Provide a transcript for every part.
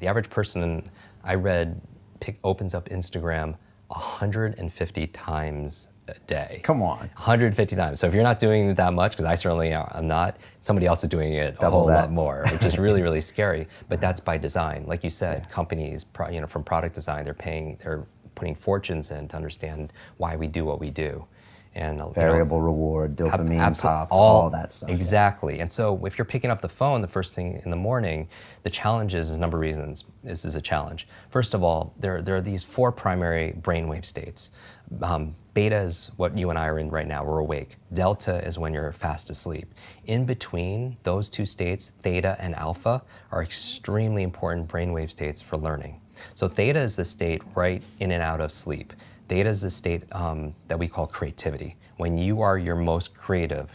The average person I read opens up Instagram 150 times a day. Come on. 150 times. So if you're not doing that much, because I certainly am not, somebody else is doing it Double a whole that. lot more, which is really, really scary. But that's by design. Like you said, companies, from product design, they're putting fortunes in to understand why we do what we do. And Variable reward, dopamine pops, all that stuff. Exactly. And so if you're picking up the phone the first thing in the morning, the challenge is a number of reasons. This is a challenge. First of all, there are these 4 primary brainwave states. Beta is what you and I are in right now, we're awake. Delta is when you're fast asleep. In between those 2 states, theta and alpha, are extremely important brainwave states for learning. So theta is the state right in and out of sleep. Theta is the state that we call creativity. When you are your most creative,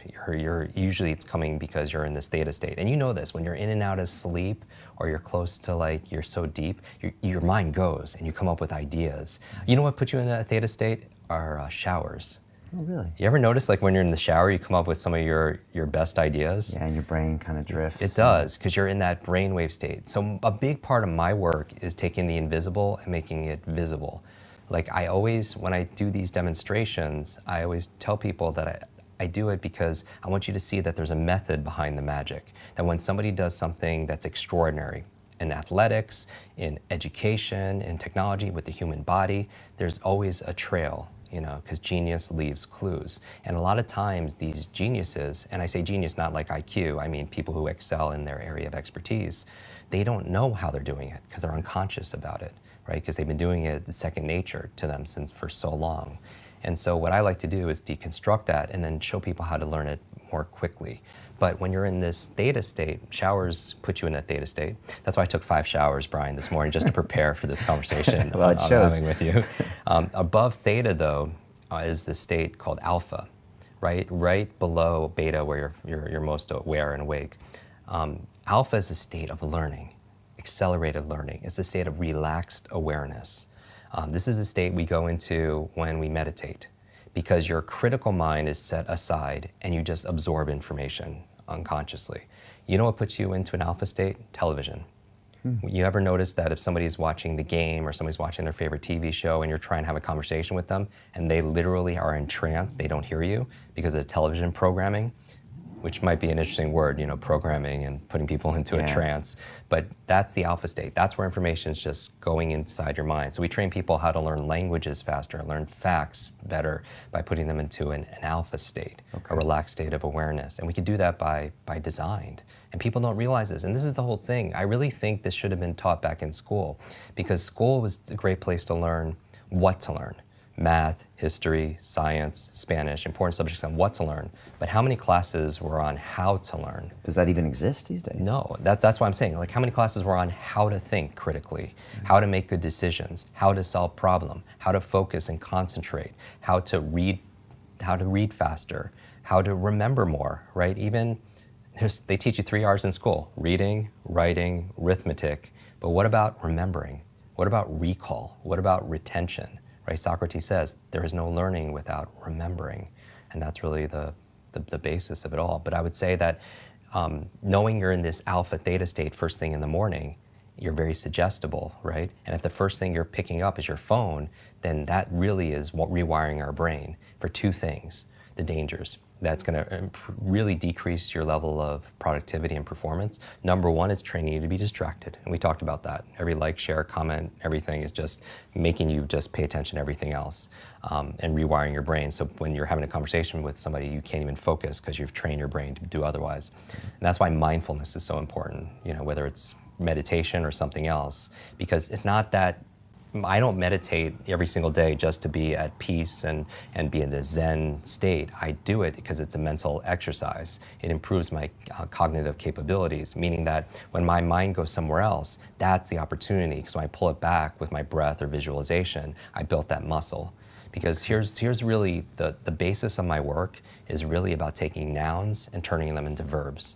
usually it's coming because you're in this theta state. And you know this, when you're in and out of sleep, or you're close to you're so deep, your mind goes and you come up with ideas. You know what puts you in a theta state? Are showers. Oh, really? You ever notice when you're in the shower, you come up with some of your best ideas? Yeah, and your brain kind of drifts. It does, because you're in that brainwave state. So a big part of my work is taking the invisible and making it visible. When I do these demonstrations, I always tell people that I do it because I want you to see that there's a method behind the magic. That when somebody does something that's extraordinary in athletics, in education, in technology, with the human body, there's always a trail, because genius leaves clues. And a lot of times these geniuses, and I say genius not like IQ, I mean people who excel in their area of expertise, they don't know how they're doing it because they're unconscious about it. Right? Because they've been doing it second nature to them for so long. And so what I like to do is deconstruct that and then show people how to learn it more quickly. But when you're in this theta state, showers put you in a theta state. That's why I took 5 showers, Brian, this morning, just to prepare for this conversation Well, I'm having with you. Above theta, though, is this state called alpha, right below beta, where you're most aware and awake. Alpha is a state of learning. Accelerated learning. It's a state of relaxed awareness. This is a state we go into when we meditate, because your critical mind is set aside and you just absorb information unconsciously. You know what puts you into an alpha state? Television. You ever notice that if somebody's watching the game or somebody's watching their favorite TV show and you're trying to have a conversation with them and they literally are in trance, they don't hear you because of the television programming? Which might be an interesting word, programming and putting people into a trance. But that's the alpha state. That's where information is just going inside your mind. So we train people how to learn languages faster, learn facts better by putting them into an alpha state, a relaxed state of awareness. And we can do that by design. And people don't realize this. And this is the whole thing. I really think this should have been taught back in school, because school was a great place to learn what to learn. Math, history, science, Spanish, important subjects on what to learn. But how many classes were on how to learn? Does that even exist these days? No, that's what I'm saying. How many classes were on how to think critically, how to make good decisions, how to solve problem, how to focus and concentrate, how to read faster, how to remember more, right? Even they teach you 3 R's in school: reading, writing, arithmetic. But what about remembering? What about recall? What about retention? Right? Socrates says there is no learning without remembering, and that's really the basis of it all. But I would say that knowing you're in this alpha theta state first thing in the morning, you're very suggestible, right? And if the first thing you're picking up is your phone, then that really is rewiring our brain for 2 things: the dangers. That's going to really decrease your level of productivity and performance. Number 1, it's training you to be distracted. And we talked about that. Every like, share, comment, everything is just making you just pay attention to everything else, and rewiring your brain. So when you're having a conversation with somebody, you can't even focus because you've trained your brain to do otherwise. And that's why mindfulness is so important, whether it's meditation or something else, because it's not that I don't meditate every single day just to be at peace and be in the Zen state. I do it because it's a mental exercise. It improves my cognitive capabilities, meaning that when my mind goes somewhere else, that's the opportunity, because when I pull it back with my breath or visualization, I built that muscle. Because here's really the basis of my work is really about taking nouns and turning them into verbs.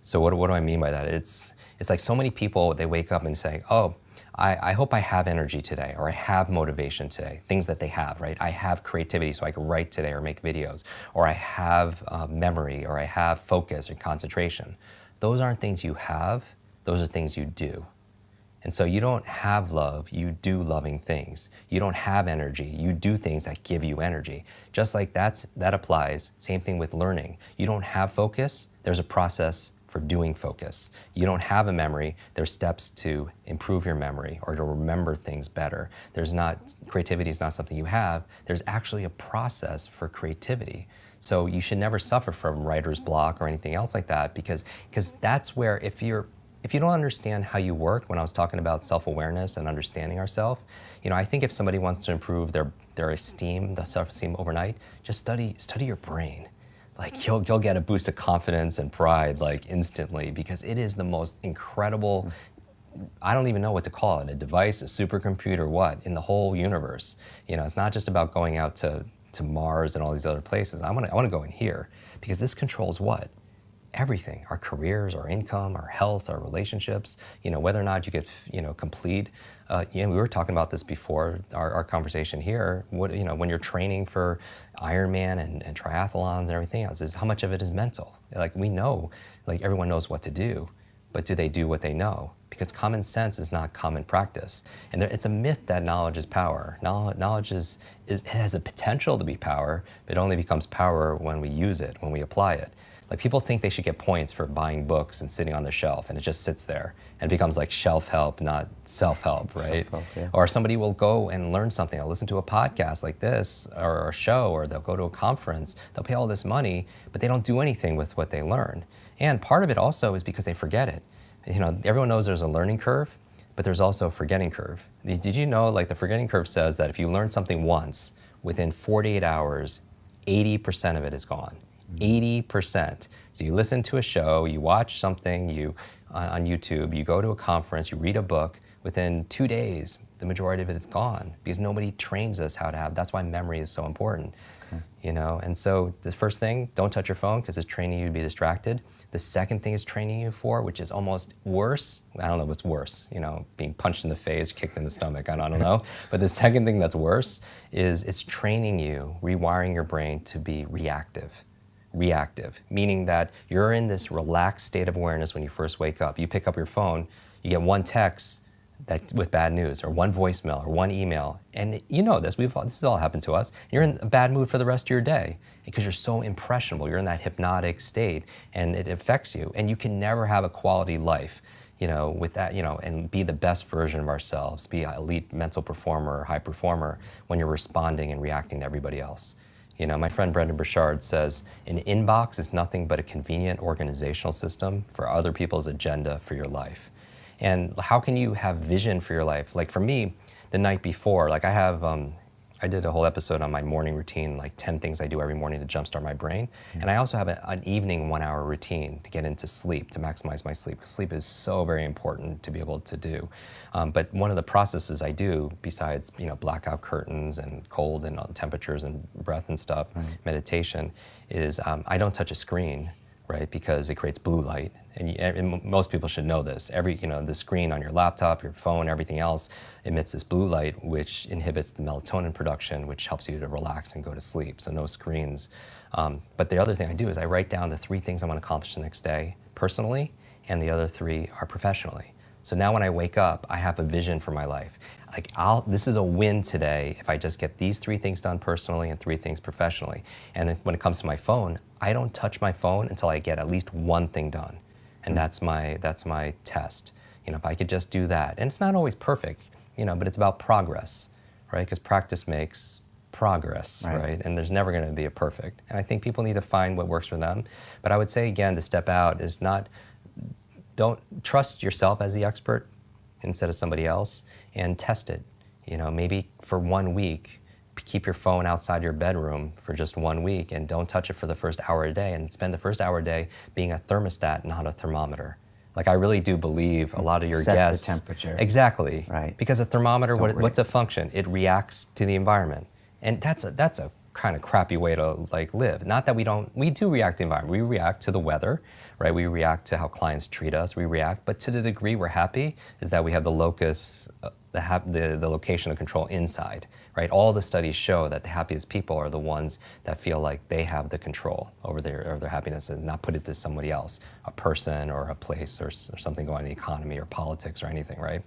So what do I mean by that? It's like so many people, they wake up and say, oh, I hope I have energy today, or I have motivation today, things that they have, right? I have creativity so I can write today or make videos, or I have memory, or I have focus or concentration. Those aren't things you have, those are things you do. And so you don't have love, you do loving things. You don't have energy, you do things that give you energy. Just like that applies, same thing with learning. You don't have focus, there's a process for doing focus. You don't have a memory, there's steps to improve your memory or to remember things better. Creativity is not something you have, there's actually a process for creativity. So you should never suffer from writer's block or anything else like that, because that's where if you don't understand how you work, when I was talking about self-awareness and understanding ourselves, I think if somebody wants to improve their esteem, the self-esteem overnight, just study your brain. Like you'll get a boost of confidence and pride like instantly, because it is the most incredible, I don't even know what to call it, a device, a supercomputer, what, in the whole universe. It's not just about going out to Mars and all these other places. I want to go in here, because this controls what? Everything, our careers, our income, our health, our relationships, whether or not you get, complete. We were talking about this before our conversation here. When you're training for Ironman and triathlons and everything else, is how much of it is mental? Like we know, like everyone knows what to do, but do they do what they know? Because common sense is not common practice. And it's a myth that knowledge is power. Knowledge it has the potential to be power, but it only becomes power when we use it, when we apply it. Like people think they should get points for buying books and sitting on the shelf, and it just sits there and becomes like shelf help, not self-help, right? Self-help, yeah. Or somebody will go and learn something. They'll listen to a podcast like this or a show, or they'll go to a conference. They'll pay all this money, but they don't do anything with what they learn. And part of it also is because they forget it. Everyone knows there's a learning curve, but there's also a forgetting curve. Did you know, like the forgetting curve says that if you learn something once, within 48 hours, 80% of it is gone. 80%. So you listen to a show, you watch something on YouTube, you go to a conference, you read a book, within 2 days, the majority of it is gone, because nobody trains us how to have. That's why memory is so important. Okay. And so the first thing, don't touch your phone, because it's training you to be distracted. The second thing it's training you for, which is almost worse, I don't know what's worse, being punched in the face, kicked in the stomach, I don't know. But the second thing that's worse is it's training you, rewiring your brain to be reactive. Reactive, meaning that you're in this relaxed state of awareness when you first wake up. You pick up your phone, you get one text with bad news, or one voicemail, or one email, and this has all happened to us. You're in a bad mood for the rest of your day because you're so impressionable. You're in that hypnotic state, and it affects you. And you can never have a quality life, with that, and be the best version of ourselves, be an elite mental performer or high performer when you're responding and reacting to everybody else. My friend Brendan Burchard says, an inbox is nothing but a convenient organizational system for other people's agenda for your life. And how can you have vision for your life? Like for me, the night before, like I did a whole episode on my morning routine, like 10 things I do every morning to jumpstart my brain. And I also have an evening 1-hour routine to get into sleep, to maximize my sleep. Sleep is so very important to be able to do. But one of the processes I do, besides blackout curtains and cold and temperatures and breath and stuff, meditation, is I don't touch a screen, right? Because it creates blue light. And most people should know this. The screen on your laptop, your phone, everything else emits this blue light, which inhibits the melatonin production, which helps you to relax and go to sleep. So no screens. But the other thing I do is I write down the 3 things I want to accomplish the next day personally, and the other 3 are professionally. So now when I wake up, I have a vision for my life. Like this is a win today if I just get these 3 things done personally and 3 things professionally. And then when it comes to my phone, I don't touch my phone until I get at least 1 thing done. And that's my test. If I could just do that. And it's not always perfect, but it's about progress, right? Because practice makes progress, right? And there's never going to be a perfect. And I think people need to find what works for them. But I would say, again, to step out is don't trust yourself as the expert instead of somebody else, and test it. Maybe for 1 week, keep your phone outside your bedroom for just 1 week and don't touch it for the first hour a day, and spend the first hour a day being a thermostat, not a thermometer. Like I really do believe a lot of your guests— Set the temperature. Exactly. Right. Because a thermometer, what's a function? It reacts to the environment. And that's a kind of crappy way to live. Not that we do react to the environment. We react to the weather, right? We react to how clients treat us. We react, but to the degree we're happy is that we have the locus the location of control inside, right? All the studies show that the happiest people are the ones that feel like they have the control over their happiness and not put it to somebody else, a person or a place or something going on in the economy or politics or anything, right?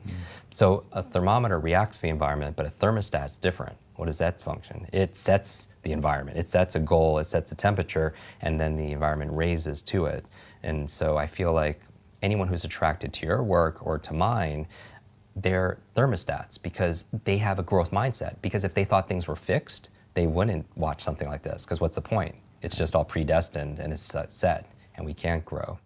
So a thermometer reacts to the environment, but a thermostat's different. What does that function? It sets the environment. It sets a goal, it sets a temperature, and then the environment raises to it. And so I feel like anyone who's attracted to your work or to mine, they're thermostats because they have a growth mindset. Because if they thought things were fixed, they wouldn't watch something like this. Because what's the point? It's just all predestined and it's set, and we can't grow.